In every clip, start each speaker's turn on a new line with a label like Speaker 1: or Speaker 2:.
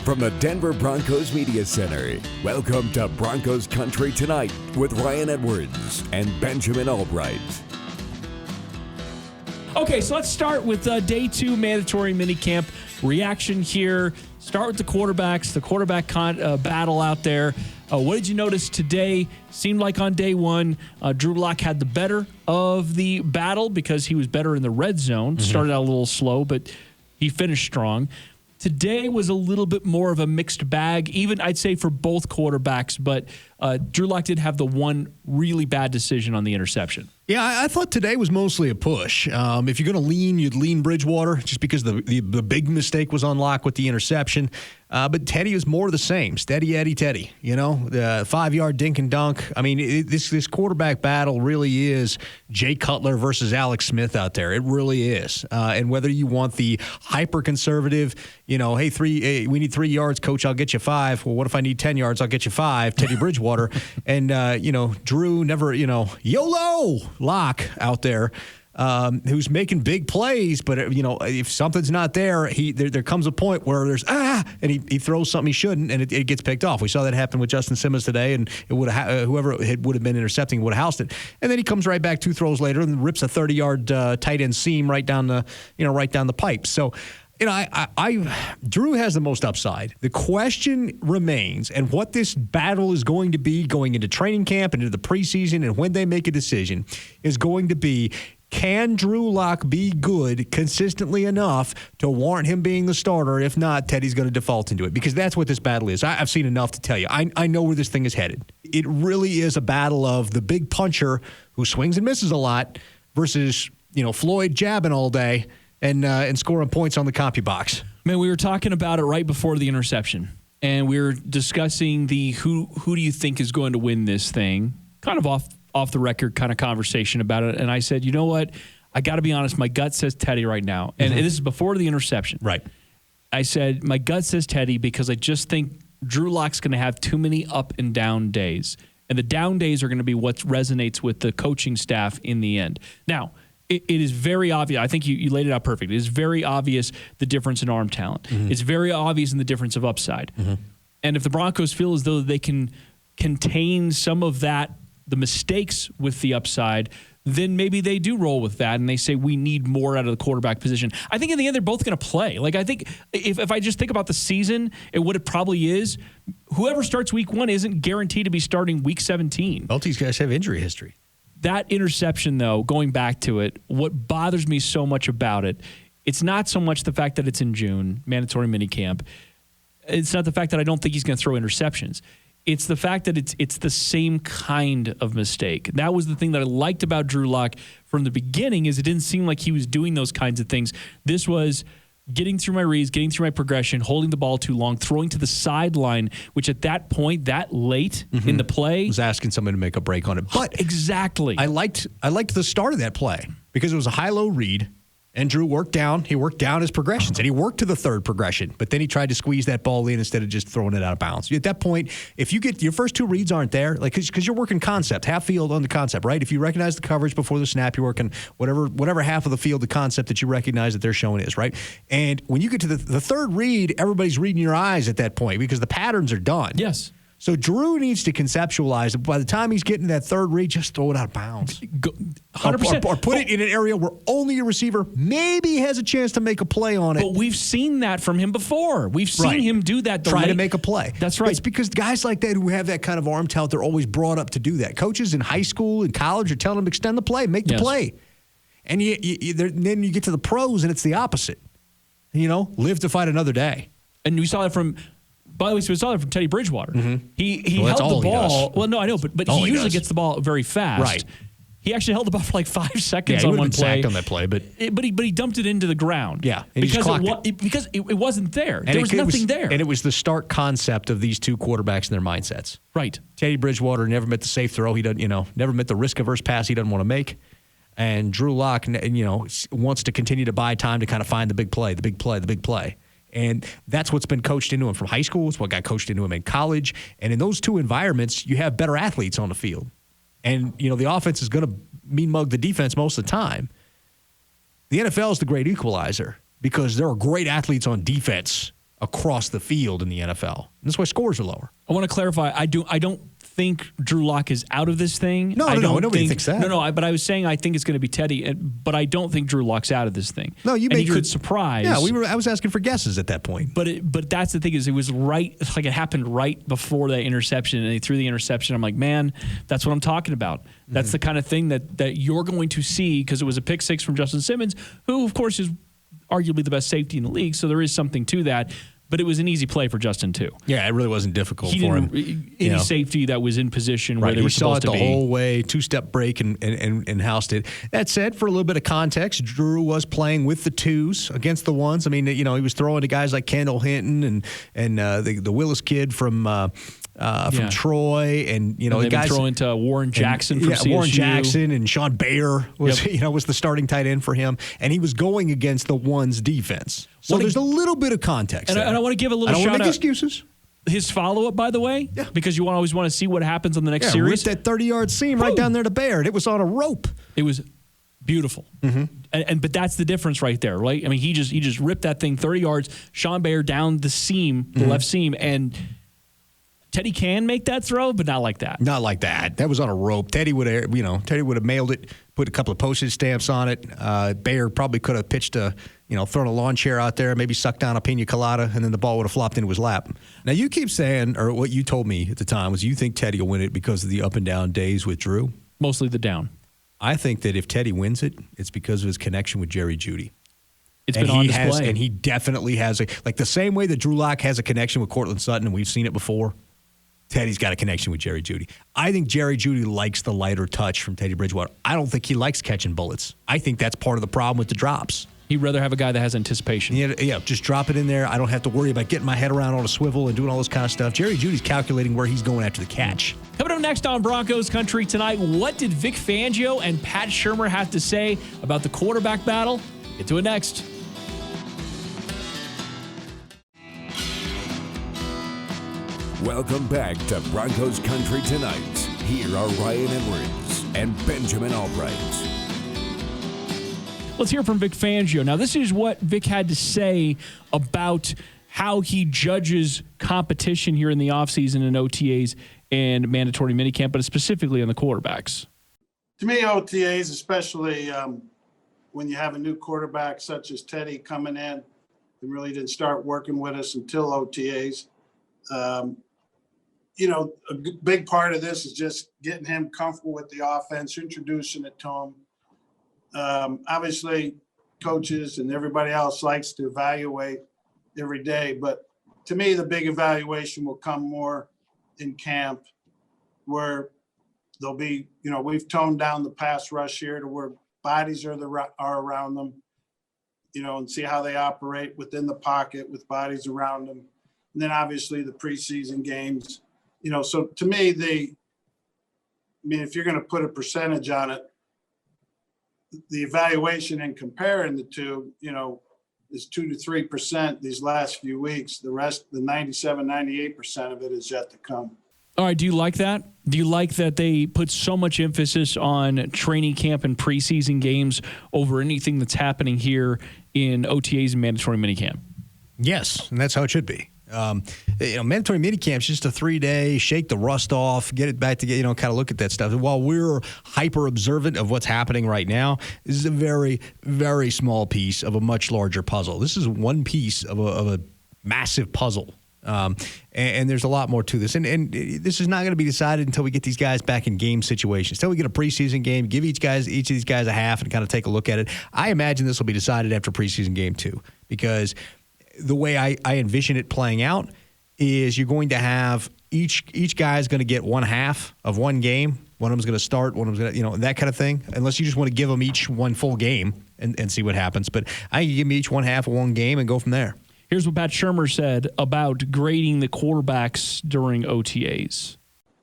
Speaker 1: From the Denver Broncos Media Center, welcome to Broncos Country Tonight with Ryan Edwards and Benjamin Allbright.
Speaker 2: Okay, so let's start with day 2 mandatory minicamp reaction here. Start with the quarterbacks, the quarterback battle out there. What did you notice today? Seemed like on day 1, Drew Lock had the better of the battle because he was better in the red zone. Started out a little slow, but he finished strong. Today was a little bit more of a mixed bag, even I'd say for both quarterbacks, but Drew Lock did have the one really bad decision on the interception.
Speaker 3: Yeah, I thought today was mostly a push. If you're going to lean, you'd lean Bridgewater just because the big mistake was on Lock with the interception. But Teddy was more of the same. Steady Eddie Teddy, the 5-yard dink and dunk. I mean, this quarterback battle really is Jay Cutler versus Alex Smith out there. It really is. And whether you want the hyper-conservative, hey, we need 3 yards, coach, I'll get you 5. Well, what if I need 10 yards? I'll get you 5, Teddy Bridgewater. And, Drew never, YOLO Lock out there. Who's making big plays, but if something's not there, there comes a point where there's and he throws something he shouldn't, and it gets picked off. We saw that happen with Justin Simmons today, and it would have whoever it would have been intercepting would have housed it, and then he comes right back 2 throws later and rips a 30-yard tight end seam right down the pipe. So. Drew has the most upside. The question remains, and what this battle is going to be going into training camp and into the preseason and when they make a decision, is going to be, can Drew Lock be good consistently enough to warrant him being the starter? If not, Teddy's going to default into it, because that's what this battle is. I've seen enough to tell you. I know where this thing is headed. It really is a battle of the big puncher who swings and misses a lot versus, Floyd jabbing all day and scoring points on the CompuBox.
Speaker 2: Man, we were talking about it right before the interception, and we were discussing the who do you think is going to win this thing, kind of off the record kind of conversation about it. And I said, you know what? I got to be honest. My gut says Teddy right now. And this is before the interception.
Speaker 3: Right.
Speaker 2: I said, my gut says Teddy because I just think Drew Lock's going to have too many up and down days. And the down days are going to be what resonates with the coaching staff in the end. Now, it is very obvious. I think you laid it out perfect. It is very obvious the difference in arm talent. It's very obvious in the difference of upside. And if the Broncos feel as though they can contain some of that, the mistakes with the upside, then maybe they do roll with that and they say we need more out of the quarterback position. I think in the end they're both going to play. Like I think if I just think about the season and what it probably is, whoever starts week 1 isn't guaranteed to be starting week 17.
Speaker 3: Both these guys have injury history.
Speaker 2: That interception, though, going back to it, what bothers me so much about it, it's not so much the fact that it's in June, mandatory minicamp. It's not the fact that I don't think he's going to throw interceptions. It's the fact that it's the same kind of mistake. That was the thing that I liked about Drew Lock from the beginning, is it didn't seem like he was doing those kinds of things. This was getting through my reads, getting through my progression, holding the ball too long, throwing to the sideline, which at that point, that late in the play,
Speaker 3: was asking somebody to make a break on it. But
Speaker 2: exactly,
Speaker 3: I liked the start of that play because it was a high-low read, and Drew worked down his progressions, and he worked to the third progression, but then he tried to squeeze that ball in instead of just throwing it out of bounds. At that point, if you get your first 2 reads aren't there, like because you're working concept, half field on the concept, right? If you recognize the coverage before the snap, you're working whatever half of the field the concept that you recognize that they're showing is, right? And when you get to the third read, everybody's reading your eyes at that point because the patterns are done.
Speaker 2: Yes.
Speaker 3: So Drew needs to conceptualize it. By the time he's getting that third read, just throw it out of bounds.
Speaker 2: 100%.
Speaker 3: Or put it in an area where only your receiver maybe has a chance to make a play on it.
Speaker 2: But we've seen that from him before. We've seen him do that.
Speaker 3: Try to make a play.
Speaker 2: That's right.
Speaker 3: It's because guys like that who have that kind of arm talent, they're always brought up to do that. Coaches in high school and college are telling them, extend the play, make the play. And then you get to the pros, and it's the opposite. Live to fight another day.
Speaker 2: And we saw that from... By the way, so we saw that from Teddy Bridgewater. He held the ball. Well, no, I know, but he usually gets the ball very fast.
Speaker 3: Right.
Speaker 2: He actually held the ball for like 5 seconds on one play.
Speaker 3: Sacked on that play, but
Speaker 2: he dumped it into the ground.
Speaker 3: Yeah,
Speaker 2: because it wasn't there. There was nothing there.
Speaker 3: And it was the stark concept of these two quarterbacks and their mindsets.
Speaker 2: Right.
Speaker 3: Teddy Bridgewater never met the safe throw. He doesn't, never met the risk-averse pass he doesn't want to make. And Drew Lock, wants to continue to buy time to kind of find the big play. And that's what's been coached into him from high school. It's what got coached into him in college. And in those two environments, you have better athletes on the field. And, the offense is going to mean mug the defense most of the time. The NFL is the great equalizer because there are great athletes on defense across the field in the NFL. And that's why scores are lower.
Speaker 2: I want to clarify. I don't think Drew Lock is out of this thing.
Speaker 3: No, nobody thinks that.
Speaker 2: But I was saying I think it's going to be Teddy, but I don't think Drew Lock's out of this thing.
Speaker 3: No, you made
Speaker 2: could surprise.
Speaker 3: Yeah, I was asking for guesses at that point.
Speaker 2: But that's the thing is it was right. It's like it happened right before that interception, and he threw the interception. I'm like, man, that's what I'm talking about. That's the kind of thing that you're going to see because it was a pick six from Justin Simmons, who of course is arguably the best safety in the league. So there is something to that. But it was an easy play for Justin, too.
Speaker 3: Yeah, it really wasn't difficult for him.
Speaker 2: Any safety that was in position where they were supposed to be.
Speaker 3: He saw it the whole way, two-step break, and housed it. That said, for a little bit of context, Drew was playing with the twos against the ones. I mean, he was throwing to guys like Kendall Hinton and the Willis kid from Troy, and
Speaker 2: they've been throwing to Warren Jackson from CSU.
Speaker 3: Warren Jackson and Sean Bayer was the starting tight end for him, and he was going against the ones defense. So there's a little bit of context.
Speaker 2: And I want to give a little shout out. I don't want to make
Speaker 3: excuses.
Speaker 2: His follow-up, by the way, because you always want to see what happens on the next series.
Speaker 3: Ripped that 30-yard seam right down there to Baird. It was on a rope.
Speaker 2: It was beautiful. But that's the difference right there, right? I mean, he just ripped that thing 30 yards. Sean Bayer down the seam, the left seam, and Teddy can make that throw, but not like that.
Speaker 3: Not like that. That was on a rope. Teddy would have mailed it, put a couple of postage stamps on it. Bayer probably could have pitched thrown a lawn chair out there, maybe sucked down a pina colada, and then the ball would have flopped into his lap. Now, you keep saying, or what you told me at the time was you think Teddy will win it because of the up and down days with Drew?
Speaker 2: Mostly the down.
Speaker 3: I think that if Teddy wins it, it's because of his connection with Jerry Jeudy.
Speaker 2: It's been on display.
Speaker 3: And he definitely has the same way that Drew Lock has a connection with Cortland Sutton, and we've seen it before. Teddy's got a connection with Jerry Jeudy. I think Jerry Jeudy likes the lighter touch from Teddy Bridgewater. I don't think he likes catching bullets. I think that's part of the problem with the drops.
Speaker 2: He'd rather have a guy that has anticipation.
Speaker 3: Yeah, just drop it in there. I don't have to worry about getting my head around on a swivel and doing all this kind of stuff. Jerry Judy's calculating where he's going after the catch.
Speaker 2: Coming up next on Broncos Country Tonight, what did Vic Fangio and Pat Shurmur have to say about the quarterback battle? Get to it next.
Speaker 1: Welcome back to Broncos Country Tonight. Here are Ryan Edwards and Benjamin Allbright.
Speaker 2: Let's hear from Vic Fangio. Now, this is what Vic had to say about how he judges competition here in the offseason and OTAs and mandatory minicamp, but specifically on the quarterbacks.
Speaker 4: To me, OTAs, especially when you have a new quarterback such as Teddy coming in, he really didn't start working with us until OTAs. A big part of this is just getting him comfortable with the offense, introducing it to him. Obviously, coaches and everybody else likes to evaluate every day, but to me, the big evaluation will come more in camp where there'll be, we've toned down the pass rush here to where bodies are around them, and see how they operate within the pocket with bodies around them. And then obviously the preseason games, so to me, if you're going to put a percentage on it, the evaluation and comparing the two, is 2 to 3% these last few weeks. The rest, the 97, 98% of it is yet to come.
Speaker 2: All right. Do you like that? Do you like that they put so much emphasis on training camp and preseason games over anything that's happening here in OTAs and mandatory minicamp?
Speaker 3: Yes, and that's how it should be. Mandatory minicamp is just a 3-day, shake the rust off, get it back to kind of look at that stuff. And while we're hyper observant of what's happening right now, this is a very, very small piece of a much larger puzzle. This is one piece of a massive puzzle. And there's a lot more to this. And this is not going to be decided until we get these guys back in game situations. Until we get a preseason game, give each of these guys a half and kind of take a look at it. I imagine this will be decided after preseason game 2 because the way I envision it playing out is you're going to have each guy is going to get one half of one game. One of them's going to start, one of them's going to, that kind of thing. Unless you just want to give them each one full game and see what happens. But I think you give me each one half of one game and go from there.
Speaker 2: Here's what Pat Shurmur said about grading the quarterbacks during OTAs.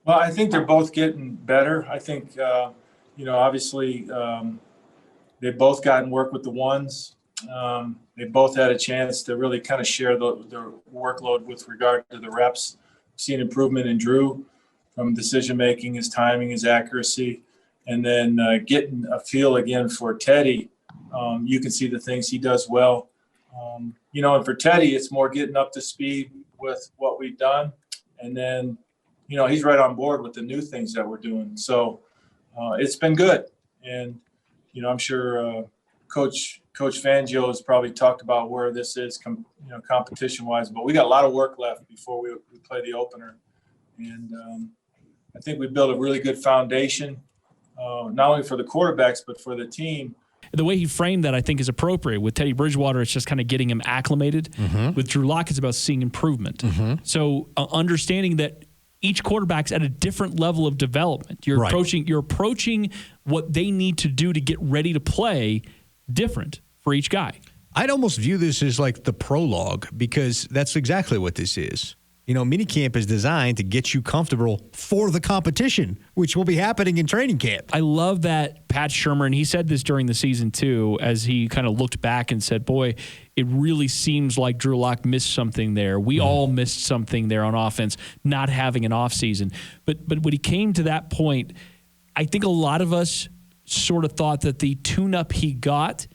Speaker 5: Well, I think they're both getting better. I think, obviously they've both gotten work with the ones. They both had a chance to really kind of share their workload with regard to the reps. Seen improvement in Drew from decision-making, his timing, his accuracy, and then getting a feel again for Teddy. You can see the things he does well And for Teddy, it's more getting up to speed with what we've done. And then, he's right on board with the new things that we're doing. So it's been good. And, I'm sure Coach Fangio has probably talked about where this is, competition-wise. But we got a lot of work left before we play the opener. And I think we built a really good foundation, not only for the quarterbacks, but for the team.
Speaker 2: The way he framed that, I think, is appropriate. With Teddy Bridgewater, it's just kind of getting him acclimated. Mm-hmm. With Drew Lock, it's about seeing improvement. Mm-hmm. So understanding that each quarterback's at a different level of development. You're approaching what they need to do to get ready to play different for each guy.
Speaker 3: I'd almost view this as like the prologue, because that's exactly what this is. Minicamp is designed to get you comfortable for the competition, which will be happening in training camp.
Speaker 2: I love that Pat Shurmur, and he said this during the season too, as he kind of looked back and said, boy, it really seems like Drew Lock missed something there. We all missed something there on offense, not having an offseason. But when he came to that point, I think a lot of us sort of thought that the tune-up he got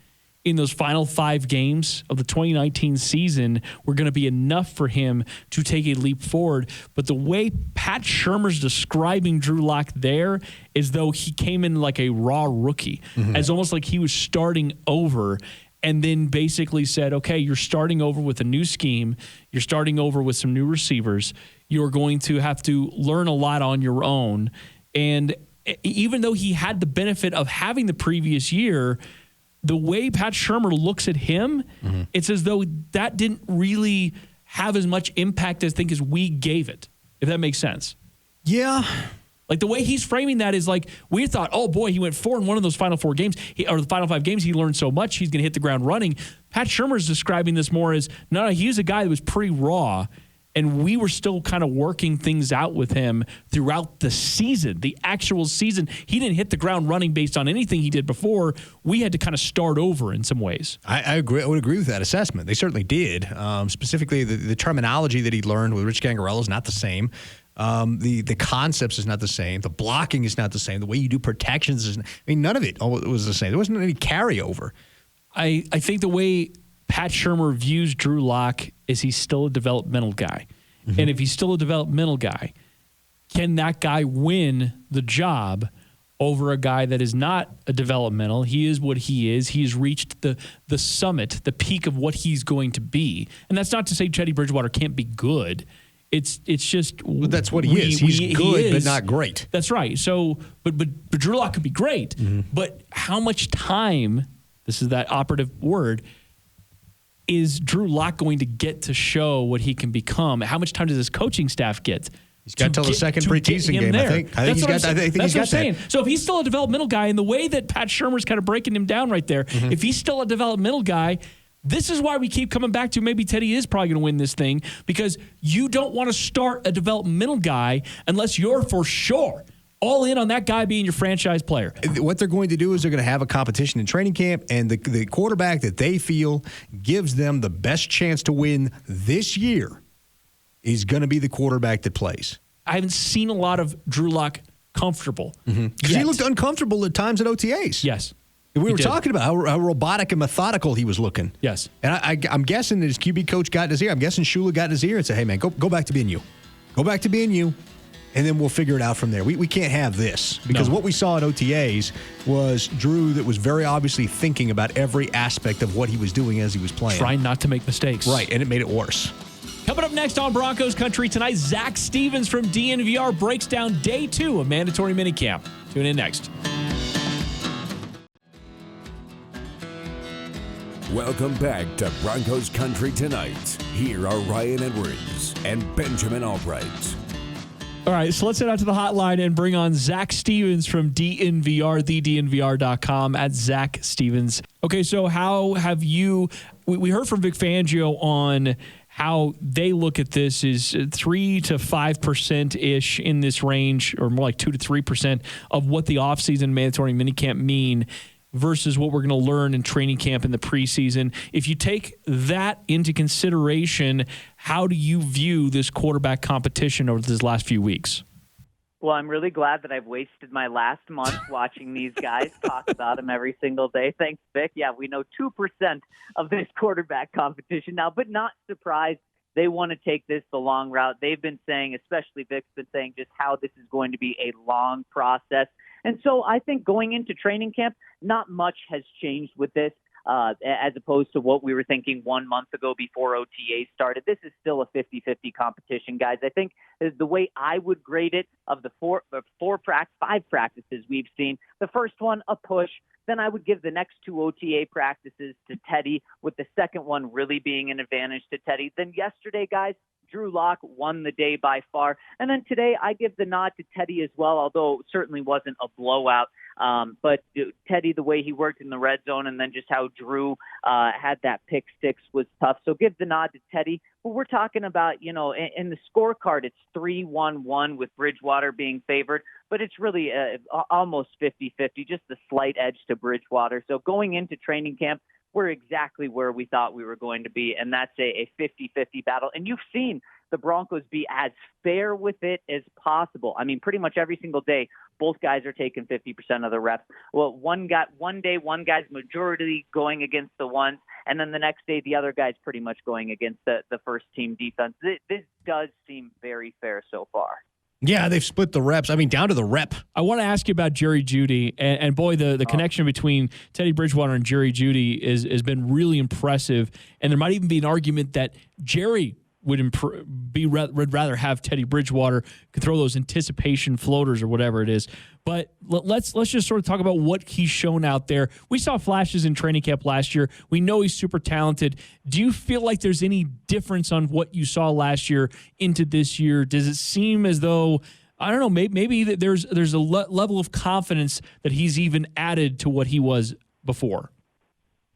Speaker 2: in those final 5 games of the 2019 season were going to be enough for him to take a leap forward. But the way Pat Shurmur's describing Drew Lock there is though he came in like a raw rookie, as almost like he was starting over, and then basically said, okay, you're starting over with a new scheme. You're starting over with some new receivers. You're going to have to learn a lot on your own. And even though he had the benefit of having the previous year, the way Pat Shurmur looks at him, it's as though that didn't really have as much impact as we gave it, if that makes sense.
Speaker 3: Yeah.
Speaker 2: Like the way he's framing that is like, we thought, oh boy, he went 4 in one of those final 4 games, or the final 5 games, he learned so much, he's going to hit the ground running. Pat Shurmur's describing this more as, no, he's a guy that was pretty raw, and we were still kind of working things out with him throughout the season, the actual season. He didn't hit the ground running based on anything he did before. We had to kind of start over in some ways.
Speaker 3: I agree. I would agree with that assessment. They certainly did. Specifically, the terminology that he learned with Rich Gangarella is not the same. The concepts is not the same. The blocking is not the same. The way you do protections is none of it was the same. There wasn't any carryover.
Speaker 2: I think the way Pat Shurmur views Drew Lock is he's still a developmental guy. Mm-hmm. And if he's still a developmental guy, can that guy win the job over a guy that is not a developmental? He is what he is. He's reached the summit, the peak of what he's going to be. And that's not to say Teddy Bridgewater can't be good. It's just
Speaker 3: that's what he is. He's good, but not great.
Speaker 2: That's right. So, but Drew Lock could be great. Mm-hmm. But how much time? This is that operative word. Is Drew Lock going to get to show what he can become? How much time does his coaching staff get?
Speaker 3: He's got till the second preseason game, I think. I think he's got that.
Speaker 2: So if he's still a developmental guy, in the way that Pat Shurmur's kind of breaking him down right there, if he's still a developmental guy, this is why we keep coming back to maybe Teddy is probably going to win this thing, because you don't want to start a developmental guy unless you're for sure all in on that guy being your franchise player.
Speaker 3: What they're going to do is they're going to have a competition in training camp, and the quarterback that they feel gives them the best chance to win this year is going to be the quarterback that plays.
Speaker 2: I haven't seen a lot of Drew Lock comfortable.
Speaker 3: Because he looked uncomfortable at times at OTAs.
Speaker 2: Yes.
Speaker 3: We were talking about how robotic and methodical he was looking.
Speaker 2: Yes.
Speaker 3: And I'm guessing that his QB coach got in his ear. I'm guessing Shula got in his ear and said, hey, man, go back to being you. Go back to being you. And then we'll figure it out from there. We can't have this. Because what we saw at OTAs was Drew that was very obviously thinking about every aspect of what he was doing as he was playing.
Speaker 2: Trying not to make mistakes.
Speaker 3: Right, and it made it worse.
Speaker 2: Coming up next on Broncos Country Tonight, Zach Stevens from DNVR breaks down day 2 of mandatory minicamp. Tune in next.
Speaker 1: Welcome back to Broncos Country Tonight. Here are Ryan Edwards and Benjamin Allbright.
Speaker 2: All right, so let's head out to the hotline and bring on Zach Stevens from DNVR, thednvr.com, at Zach Stevens. Okay, so how have you – we heard from Vic Fangio on how they look at this is 3 to 5%-ish in this range, or more like 2 to 3% of what the offseason mandatory minicamp mean versus what we're going to learn in training camp in the preseason. If you take that into consideration, how do you view this quarterback competition over these last few weeks?
Speaker 6: Well, I'm really glad that I've wasted my last month watching these guys talk about them every single day. Thanks, Vic. Yeah, we know 2% of this quarterback competition now, but not surprised. They want to take this the long route. They've been saying, especially Vic's been saying, just how this is going to be a long process. And so I think going into training camp, not much has changed with this. As opposed to what we were thinking 1 month ago before OTA started. This is still a 50-50 competition, guys. I think the way I would grade it, of the five practices we've seen, the first one, a push. Then I would give the next 2 OTA practices to Teddy, with the second one really being an advantage to Teddy. Then yesterday, guys, Drew Lock won the day by far. And then today I give the nod to Teddy as well, although it certainly wasn't a blowout. But Teddy, the way he worked in the red zone, and then just how Drew had that pick six was tough. So give the nod to Teddy. But we're talking about, in the scorecard, it's 3-1-1 with Bridgewater being favored. But it's really almost 50-50, just a slight edge to Bridgewater. So going into training camp, we're exactly where we thought we were going to be, and that's a 50-50 battle. And you've seen the Broncos be as fair with it as possible. I mean, pretty much every single day, both guys are taking 50% of the reps. Well, one day, one guy's majority going against the ones, and then the next day, the other guy's pretty much going against the first-team defense. This does seem very fair so far.
Speaker 3: Yeah, they've split the reps. I mean, down to the rep.
Speaker 2: I want to ask you about Jerry Jeudy, and boy, the connection between Teddy Bridgewater and Jerry Jeudy has been really impressive. And there might even be an argument that Jerry would rather have Teddy Bridgewater could throw those anticipation floaters or whatever it is. But let's just sort of talk about what he's shown out there. We saw flashes in training camp last year. We know he's super talented. Do you feel like there's any difference on what you saw last year into this year? Does it seem as though, I don't know, maybe that there's a level of confidence that he's even added to what he was before?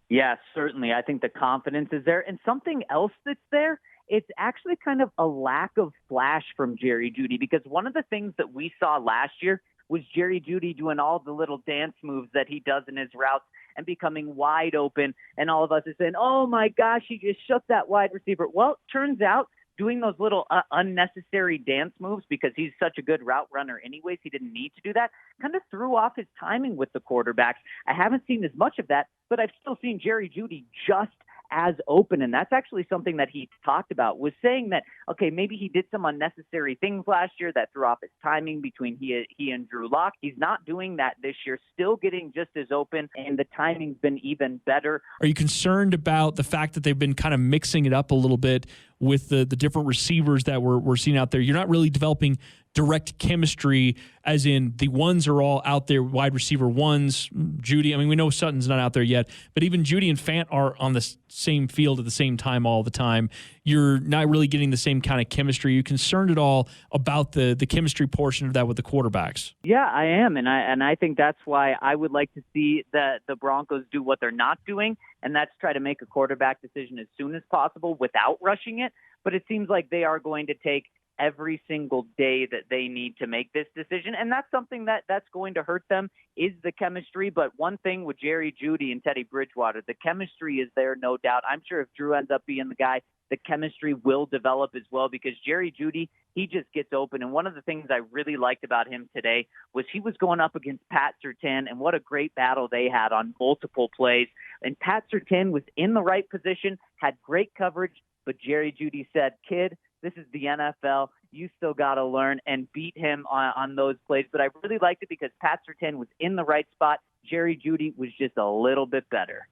Speaker 6: Yeah, certainly. I think the confidence is there. And something else that's there, it's actually kind of a lack of flash from Jerry Jeudy, because one of the things that we saw last year was Jerry Jeudy doing all the little dance moves that he does in his routes and becoming wide open. And all of us are saying, oh my gosh, he just shut that wide receiver. Well, turns out doing those little unnecessary dance moves, because he's such a good route runner anyways, he didn't need to do that, kind of threw off his timing with the quarterbacks. I haven't seen as much of that, but I've still seen Jerry Jeudy just as open. And that's actually something that he talked about, was saying that, okay, maybe he did some unnecessary things last year that threw off his timing between he and Drew Lock. He's not doing that this year, still getting just as open, and the timing's been even better.
Speaker 2: Are you concerned about the fact that they've been kind of mixing it up a little bit with the different receivers that we're seeing out there? You're not really developing direct chemistry, as in the ones are all out there, wide receiver ones, Jeudy. I mean, we know Sutton's not out there yet, but even Jeudy and Fant are on the same field at the same time all the time. You're not really getting the same kind of chemistry. Are you concerned at all about the chemistry portion of that with the quarterbacks?
Speaker 6: Yeah, I am, and I think that's why I would like to see the Broncos do what they're not doing, and that's try to make a quarterback decision as soon as possible without rushing it. But it seems like they are going to take every single day that they need to make this decision. And that's something that's going to hurt them, is the chemistry. But one thing with Jerry Jeudy and Teddy Bridgewater, the chemistry is there, no doubt. I'm sure if Drew ends up being the guy, the chemistry will develop as well, because Jerry Jeudy, he just gets open. And one of the things I really liked about him today was he was going up against Pat Surtain, and what a great battle they had on multiple plays. And Pat Surtain was in the right position, had great coverage, but Jerry Jeudy said, kid, this is the NFL. You still got to learn, and beat him on those plays. But I really liked it because Pat Surtain was in the right spot. Jerry Jeudy was just a little bit better.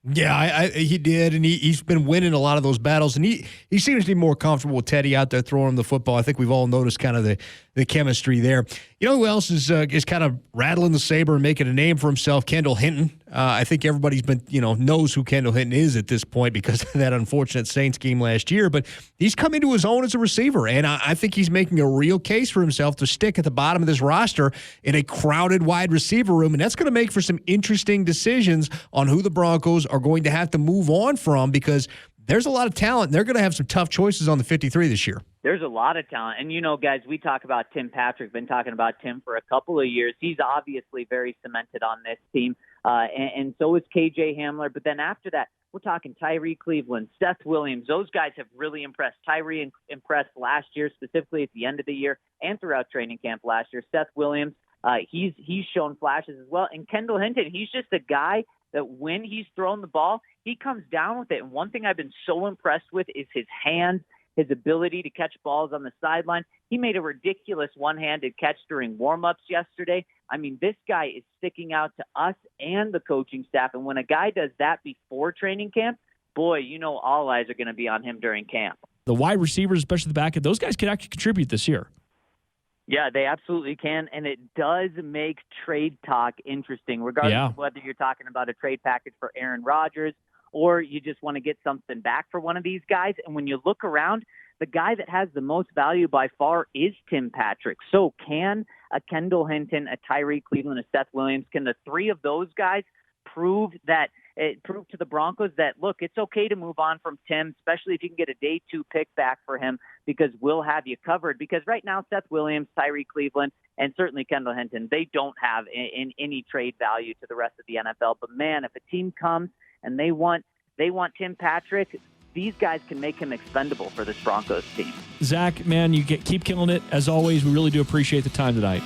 Speaker 3: Yeah, he did, and he's been winning a lot of those battles, and he seems to be more comfortable with Teddy out there throwing him the football. I think we've all noticed kind of the chemistry there. You know who else is kind of rattling the saber and making a name for himself? Kendall Hinton. I think everybody's been, knows who Kendall Hinton is at this point because of that unfortunate Saints game last year, but he's come into his own as a receiver, and I think he's making a real case for himself to stick at the bottom of this roster in a crowded wide receiver room, and that's going to make for some interesting decisions on who the Broncos are going to have to move on from, because There's a lot of talent. They're going to have some tough choices on the 53 this year.
Speaker 6: There's a lot of talent. And, guys, we talk about Tim Patrick, been talking about Tim for a couple of years. He's obviously very cemented on this team, and so is KJ Hamler. But then after that, we're talking Tyree Cleveland, Seth Williams. Those guys have really impressed. Tyree impressed last year, specifically at the end of the year and throughout training camp last year. Seth Williams, he's shown flashes as well. And Kendall Hinton, he's just a guy that when he's thrown the ball, he comes down with it. And one thing I've been so impressed with is his hands, his ability to catch balls on the sideline. He made a ridiculous one-handed catch during warm-ups yesterday. I mean, this guy is sticking out to us and the coaching staff. And when a guy does that before training camp, boy, all eyes are going to be on him during camp.
Speaker 2: The wide receivers, especially the back end, those guys can actually contribute this year.
Speaker 6: Yeah, they absolutely can, and it does make trade talk interesting, regardless of whether you're talking about a trade package for Aaron Rodgers or you just want to get something back for one of these guys. And when you look around, the guy that has the most value by far is Tim Patrick. So can a Kendall Hinton, a Tyree Cleveland, a Seth Williams, can the three of those guys prove to the Broncos that, look, it's okay to move on from Tim, especially if you can get a day 2 pick back for him, because we'll have you covered. Because right now, Seth Williams, Tyree Cleveland, and certainly Kendall Hinton, they don't have in any trade value to the rest of the NFL. But man, if a team comes and they want Tim Patrick, these guys can make him expendable for this Broncos team.
Speaker 2: Zach, man, you keep killing it. As always, we really do appreciate the time tonight.